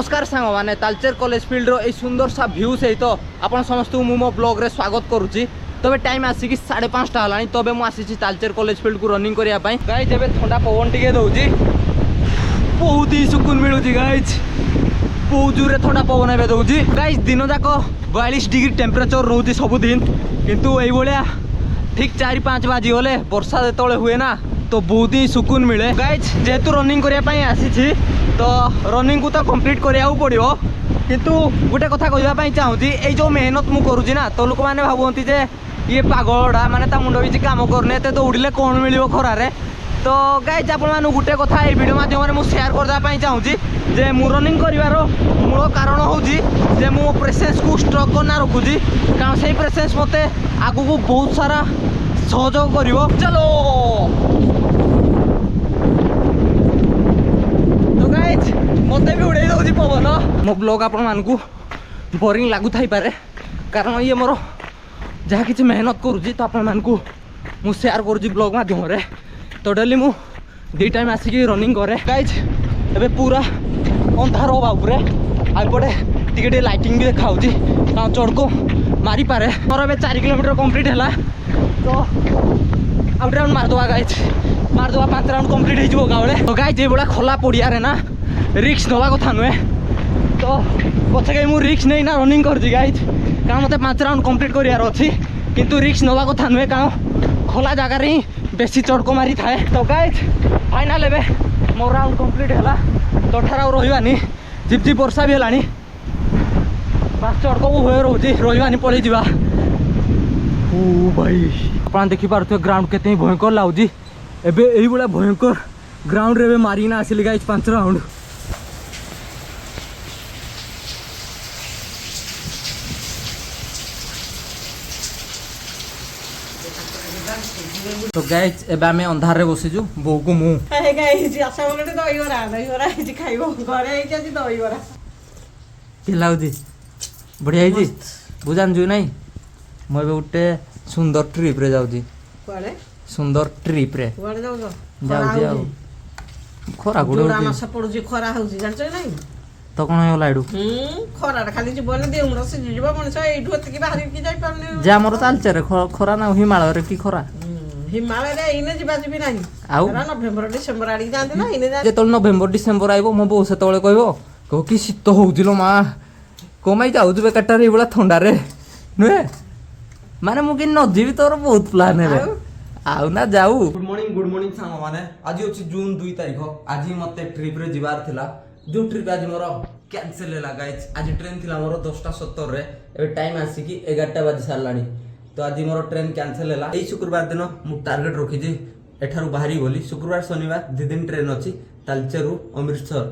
नमस्कार सांग मैंने तालचेर कॉलेज फील्ड रो सुंदर सा व्यू सहित आपण समस्त मो ब्लॉग रे स्वागत करुच्ची। तबे टाइम आसिक 5:30 है तबे मुझे तालचेर कॉलेज फील्ड को रनिंग करने गाइज जब ठंडा पवन टे दौर बहुत ही सुकून मिलूँ गाइज बहुत जोर ठंडा पवन ए दौर गाइज दिन जाक 42 डिग्री टेम्परेचर रोचे सबुदिन किंतु ये ठीक 4-5 बाजी गले वर्षा जो हुए ना तो बहुत ही सुकून मिले। गाइज जेहेतु रनिंग करने आसी तो रनिंग को तो कंप्लीट करा पड़ो किंतु गोटे कथा कहवाई चाहूँगी ये जो मेहनत मुझे करुँची ना तो लोक मैंने भावती जे ये पागलटा माने ता मुंड भी काम करने तो दौड़े कौन मिल खरारे। तो गाइज आप गोटे कथा ये वीडियो माध्यम मुझे शेयर करने चाहूँगी जे मु रनिंग कर मूल कारण हूँ मो प्रेसेंस को स्ट्रक करना रखुची कारण से प्रेसेंस मत आगू को बहुत सारा सहयोग कर। चलो तो गाइज मत भी उड़े दौर पवन मो ब्लॉग आपण मानकू बोरिंग लगू थाई पारे कारण ये मोर जहाँ किसी मेहनत करुँची तो आपण मानकू मु शेयर करुँची ब्लॉग माध्यम तो डेली मु 2 टाइम आसिक रनिंग करे। गाइज एबे पूरा अंधार हवा उपरे आइपटे टिके लाइटिंग भी देखा कारण चढ़को मारी पारे मोर ए 4 किलोमीटर कंप्लीट है तो आउट राउंड मारदे गाइज मारदे 5 राउंड कंप्लीट हो गाँव तो गाइज ये भाया खोला पड़िया ना रिक्स नवा कथा नुहे तो पछे कहीं मुझे रिक्स नहीं ना रनिंग कर गाइज कारण मत 5 राउंड कंप्लीट करार अच्छी किंतु रिक्स नवा कथा नुहे कारण खोला जगार ही बेसी चढ़को मारी थाए। तो गाइज फाइनाल एबे मोर राउंड कंप्लीट है तो ठार रही झिप झिप वर्षा भी है बास चढ़को हुए रोचे रही पलि जा ओ भाई आप देखिपे ग्राउंड के भयंकर लगुच एबे यही भाया भयंकर ग्राउंड रे मारिना आसिली गाइज 5 राउंड। तो गाइज एबे आमे अंधार रे बसिजु बो को मु हे गाइज आशा बोलते दहीबरा हिची खाइबो घरे हिची आज दहीबरा के लाउजी बढ़िया हिची बुझान जु नाही म एबे उठे सुंदर ट्रिप रे जाउजी कोले सुंदर ट्रिप रे कोले जाउजी आउ खरा गुडो जोड़ा मास पडुजी खरा होउजी जानछ नाही तो कोन होला एडु खरा खाली जीवन देउर से जीवा मनुष्य एठु एतकी बाहर की जाई पारने जे हमर चालचे रे खरा ना हिमालय रे की खरा हिमालय रे इने जीवा जीबी नाही आउ नवेम्बर डिसेंबर आडी जानते ना इने जे तोल नवेम्बर डिसेंबर आइबो मो बो से तळे कहबो को की शीत होउजिलो मा कोमाई जाउ जबे कटारे बळा ठंडा रे नुए माने मु कि न जीवी तोर बहुत प्लान है आउ ना जाऊ। गुड मॉर्निंग सांग माने आज होची जून 2 तारिख आज मते ट्रिप रे जिबार थिला जो ट्रिप आज मोर कैंसिल हैला गाइस आज ट्रेन थिला मोर 10:70 रे ए टाइम आसी कि 11टा बजे सारलानी तो आज मोर ट्रेन कैंसिल हैला। एई शुक्रवार दिन मु टारगेट रखी जे एठारु बाहरी बोली शुक्रवार शनिवार 2 दिन ट्रेन अछि तालचेर अमृतसर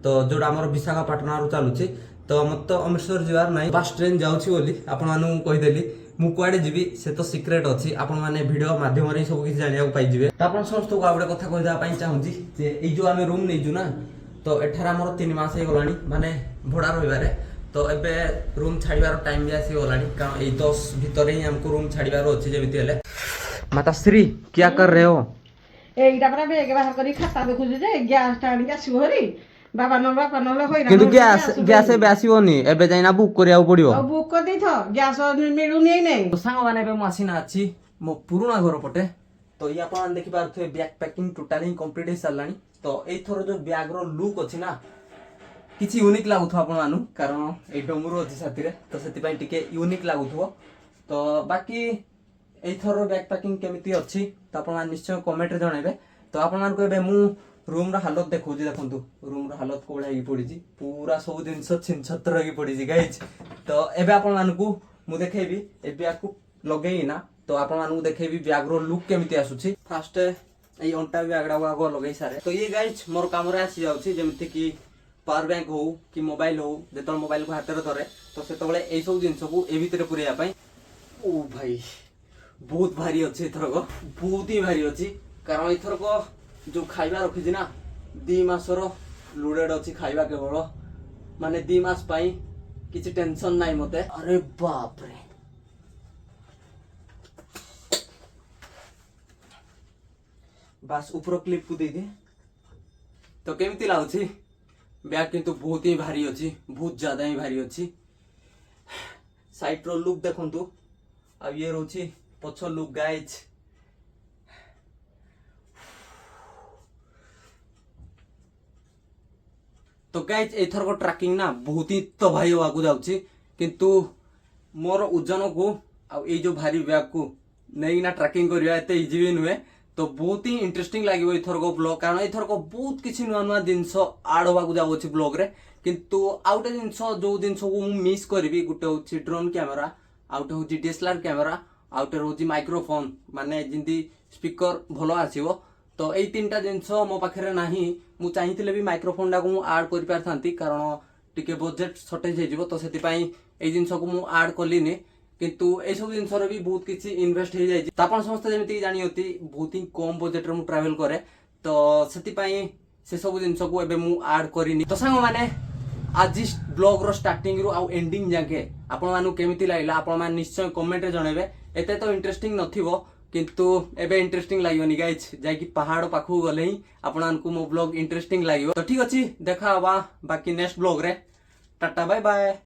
तो जोडा हमर विशाखापट्टनम रु चालुछि तो मत अमृतसर जिबार नाही बस ट्रेन जाउछि बोली आपण मानु कहि देली मु कुआडे जीवी से तो सिक्रेट अच्छी आपण माने वीडियो माध्यम रे सब किछ जानिया पाई जिवे तो आपण समस्त को आबडे कथा कहि दा पई चाहूची जे ए जो आमे रूम नै छु ना तो एठार हमर 3 मास हे गलानी माने भड़ा रहिबारे तो एबे रूम छाड़ीबार टाइम भी आसी गलानी कारण ए 10 भीतर ही हमको रूम छाड़ीबार अछि जेमिति हेले। माता श्री क्या कर रहे हो एइटा परा बेग बाहर करी खाता देखु जे गैस टाणी के आसीबो बाबा न होई किंतु गैस एबे आसीबोनी एबे जाइना बुक करिया पड़िबो बुक कर देथो गैस मिलुनी नै संग माने एबे मशीन अछि मो पुराना घर पटे तो ये आपण देखि पारथो बैग पैकिंग टोटली कंप्लीट हे सारलानी तो एई थरो जो बैग रो लुक अछि ना किछि यूनिक लागुथो आपण मानु कारण ए डोंगरो अछि साथी रे तो सेति पई टिके यूनिक लागुथो तो बाकी एई थरो बैग पैकिंग केमिति अछि तो आपण निश्चय कमेंट रे जणाइबे। तो आपण मान को एबे मु रूम रा हालत देखौजी देखंतु रूम रा हालत कोळा ही पडिजी पूरा सब दिन छिन छत्र की पडिजी गाइज। तो एबे आपण मानकू मु देखेबी ए बैग को लगेई ना तो आपण मानकू देखेबी बैग रो लुक केमिति आसुची फास्ट ए अंटा बैग रा आगो लगेई सारे तो ये गाइज मोर काम रे आसी जाउची जेमिति कि पावर बैंक हो कि मोबाइल हो जेतल मोबाइल को हाथ रे धरे तो सेतबेले ए सब जिंस को ए भीतर पुरेया पई ओ भाई बहुत भारी अछि एथरको बहुत ही भारी अछि कारण एथरको जो खाइबा रखी ना 2 मासर लोडेड अच्छी खाइबा केवल माने 2 मास पाई किसी टेंशन नहीं मते। अरे बाप रे बस ऊपर क्लिप को दे दे तो केमती लागुची बैग किंतु बहुत ही भारी अच्छी, बहुत ज्यादा ही भारी अच्छी। साइड रो लुक देखंतु, अब ये रोची पछ लुक गाइज। तो गाइज एथर को ट्रैकिंग ना बहुत ही तो भाई होगा जाउची, किंतु मोर ओजन को आ ए जो भारी बैग को नहीं ना ट्रैकिंग करिया एते इजी भी नुहे। तो बहुत ही इंटरेस्टिंग लागिवो एथर को ब्लॉग, कारण एथर को बहुत किछि नुआ नुआ जिंस आड होगा जाउची ब्लॉग रे। किंतु आउटे जिंस जो जिंस को मु मिस करबी, गुटे होची ड्रोन कैमरा, आउटे होची डीएसएलआर कैमरा, आउटे होची माइक्रोफोन, माने जिंदी स्पीकर भलो आसीबो। तो एई तीनटा जिंस मो पाखरे नाही। मु चाहिथिले भी माइक्रोफोन डा को मु ऐड करि पारथांती, कारण टिके बजेट शॉर्टेज हे जिवो। तो सेति पई एई जिंस को मु ऐड करलिनी, किंतु ए सब जिंस रे भी बहुत किछि इन्वेस्ट हे जाय। त आपण समस्त जेमिति जानि होती बहुत ही कम बजेट रे मु ट्रैवल करे, तो सेति पई से सब जिंस को एबे मु ऐड करिनी। तो संग माने आज ब्लॉग रो स्टार्टिंग रु आ एंडिंग जाके आपण मानु केमिति लागला आपण मान निश्चय कमेंट रे जणेबे। एते तो इंटरेस्टिंग नथिबो, किंतु एबे इंटरेस्टिंग लागियोनी गाइस, जाय कि पहाड़ पाखु गले ही आपण मानकु मो ब्लॉग इंटरेस्टिंग लागियो। तो ठीक अछि, देखा हवा बाकी नेक्स्ट ब्लॉग रे। Tata bye bye.